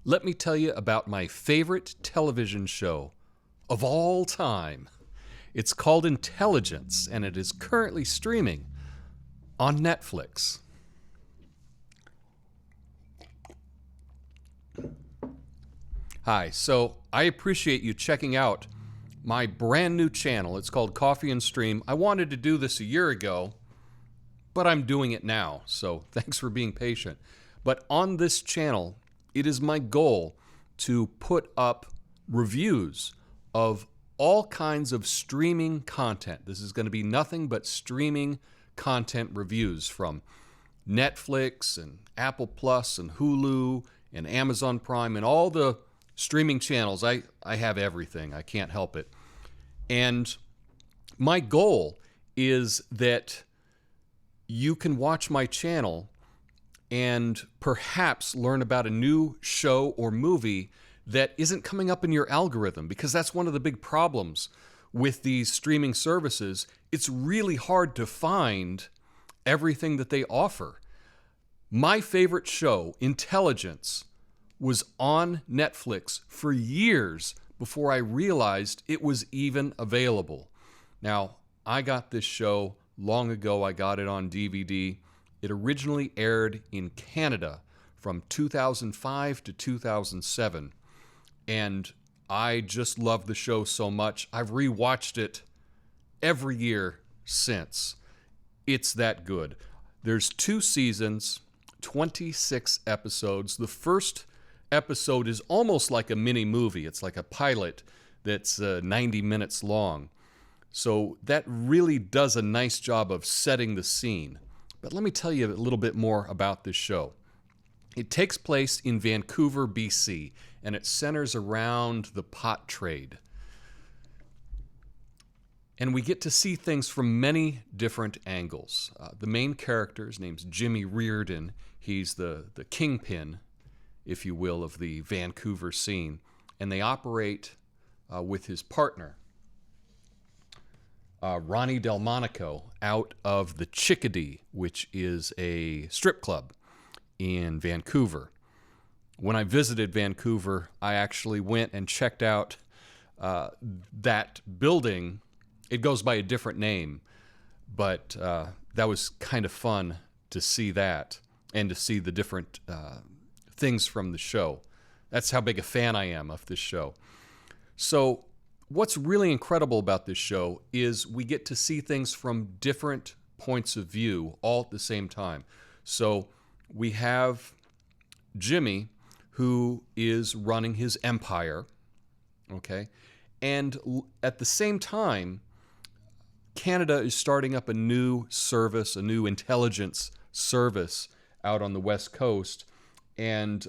Let me tell you about my favorite television show of all time. It's called Intelligence, and it is currently streaming on Netflix. Hi, so I appreciate you checking out my brand new channel. It's called Coffee and Stream. I wanted to do this a year ago, but I'm doing it now, so thanks for being patient. But on this channel, it is my goal to put up reviews of all kinds of streaming content. This is going to be nothing but streaming content reviews from Netflix and Apple Plus and Hulu and Amazon Prime and all the streaming channels. I have everything. I can't help it. And my goal is that you can watch my channel and perhaps learn about a new show or movie that isn't coming up in your algorithm, because that's one of the big problems with these streaming services. It's really hard to find everything that they offer. My favorite show, Intelligence, was on Netflix for years before I realized it was even available. Now, I got this show long ago. I got it on DVD. It originally aired in Canada from 2005 to 2007. And I just love the show so much. I've rewatched it every year since. It's that good. There's 2 seasons, 26 episodes. The first episode is almost like a mini movie. It's like a pilot that's 90 minutes long. So that really does a nice job of setting the scene. But let me tell you a little bit more about this show. It takes place in Vancouver, BC, and it centers around the pot trade. And we get to see things from many different angles. The main character, his name's Jimmy Reardon. He's the kingpin, if you will, of the Vancouver scene. And they operate with his partner, Ronnie Delmonico, out of the Chickadee, which is a strip club in Vancouver. When I visited Vancouver, I actually went and checked out that building. It goes by a different name, but that was kind of fun to see that and to see the different things from the show. That's how big a fan I am of this show. So what's really incredible about this show is we get to see things from different points of view all at the same time. So we have Jimmy, who is running his empire, okay? And at the same time, Canada is starting up a new service, a new intelligence service out on the West Coast. And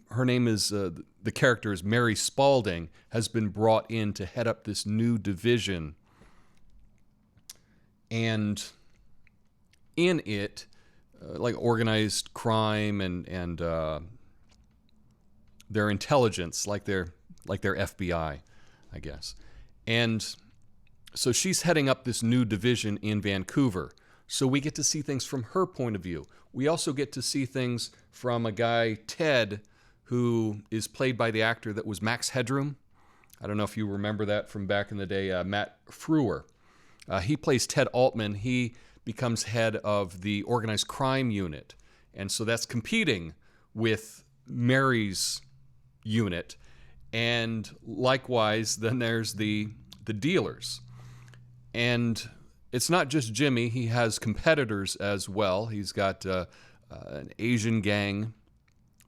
her name is, the character is Mary Spalding, has been brought in to head up this new division. And in it, like organized crime and their intelligence, like their FBI, I guess. And so she's heading up this new division in Vancouver. So we get to see things from her point of view. We also get to see things from a guy, Ted, who is played by the actor that was Max Headroom. I don't know if you remember that from back in the day, Matt Frewer. He plays Ted Altman. He becomes head of the organized crime unit. And so that's competing with Mary's unit. And likewise, then there's the dealers. And it's not just Jimmy. He has competitors as well. He's got an Asian gang,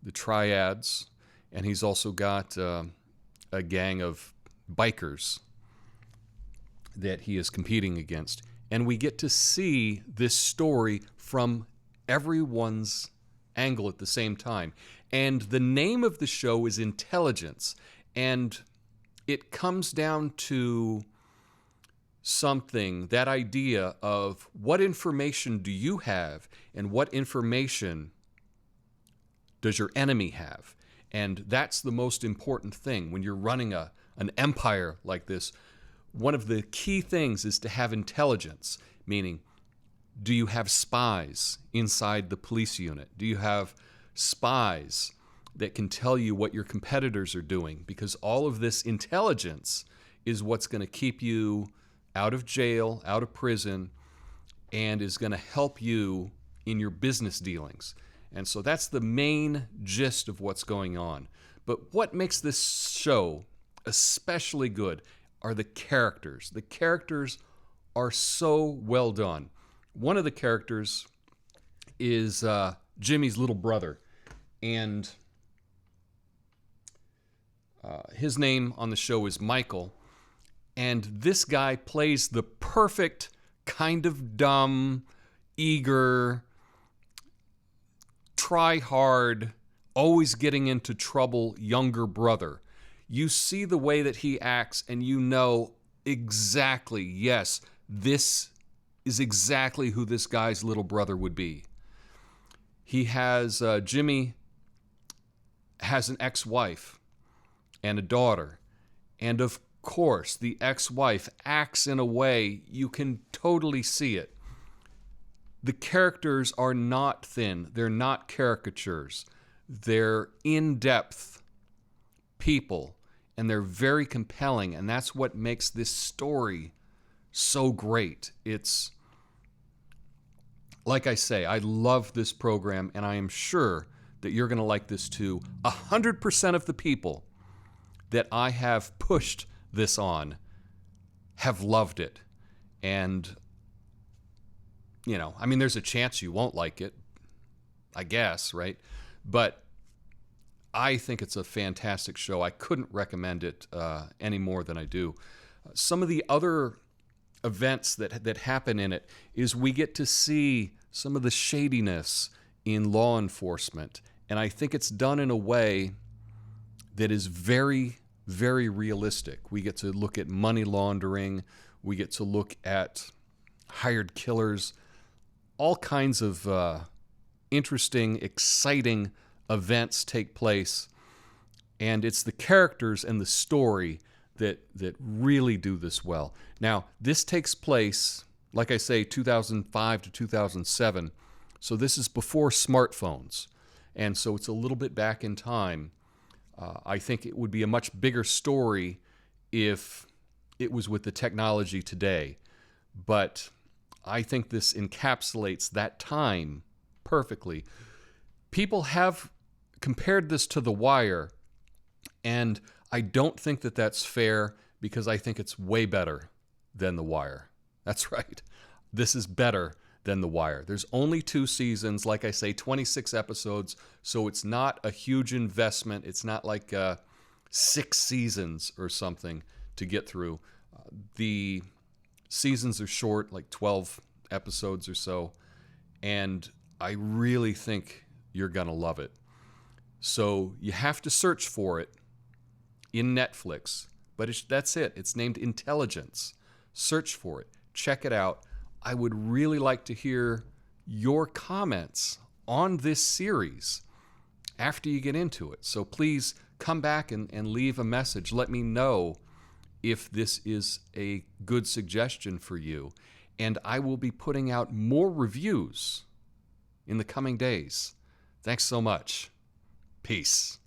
the Triads, and he's also got a gang of bikers that he is competing against. And we get to see this story from everyone's angle at the same time. And the name of the show is Intelligence. And it comes down to something, that idea of what information do you have and what information does your enemy have. And that's the most important thing when you're running an empire like this. One of the key things is to have intelligence, meaning, do you have spies inside the police unit? Do you have spies that can tell you what your competitors are doing, because all of this intelligence is what's going to keep you out of jail, out of prison, and is going to help you in your business dealings. And so that's the main gist of what's going on. But what makes this show especially good are the characters. The characters are so well done. One of the characters is Jimmy's little brother, and his name on the show is Michael. And this guy plays the perfect kind of dumb, eager, try hard, always getting into trouble younger brother. You see the way that he acts and you know exactly, yes, this is exactly who this guy's little brother would be. He has, Jimmy has an ex-wife and a daughter. And of course, the ex-wife acts in a way you can totally see it. The characters are not thin. They're not caricatures. They're in-depth people, and they're very compelling, and that's what makes this story so great. It's, like I say, I love this program, and I am sure that you're going to like this too. 100% of the people that I have pushed this on have loved it. And, you know, I mean, there's a chance you won't like it, I guess, right? But I think it's a fantastic show. I couldn't recommend it any more than I do. Some of the other events that happen in it is we get to see some of the shadiness in law enforcement. And I think it's done in a way that is very, very realistic. We get to look at money laundering. We get to look at hired killers. All kinds of interesting, exciting events take place. And it's the characters and the story that really do this well. Now, this takes place, like I say, 2005 to 2007. So this is before smartphones. And so it's a little bit back in time. I think it would be a much bigger story if it was with the technology today. But I think this encapsulates that time perfectly. People have compared this to The Wire, and I don't think that that's fair, because I think it's way better than The Wire. That's right. This is better than The Wire. There's only 2 seasons, like I say, 26 episodes, so it's not a huge investment. It's not like 6 seasons or something to get through. The seasons are short, like 12 episodes or so, and I really think you're going to love it. So you have to search for it in Netflix, but that's it. It's named Intelligence. Search for it. Check it out. I would really like to hear your comments on this series after you get into it. So please come back and leave a message. Let me know if this is a good suggestion for you. And I will be putting out more reviews in the coming days. Thanks so much. Peace.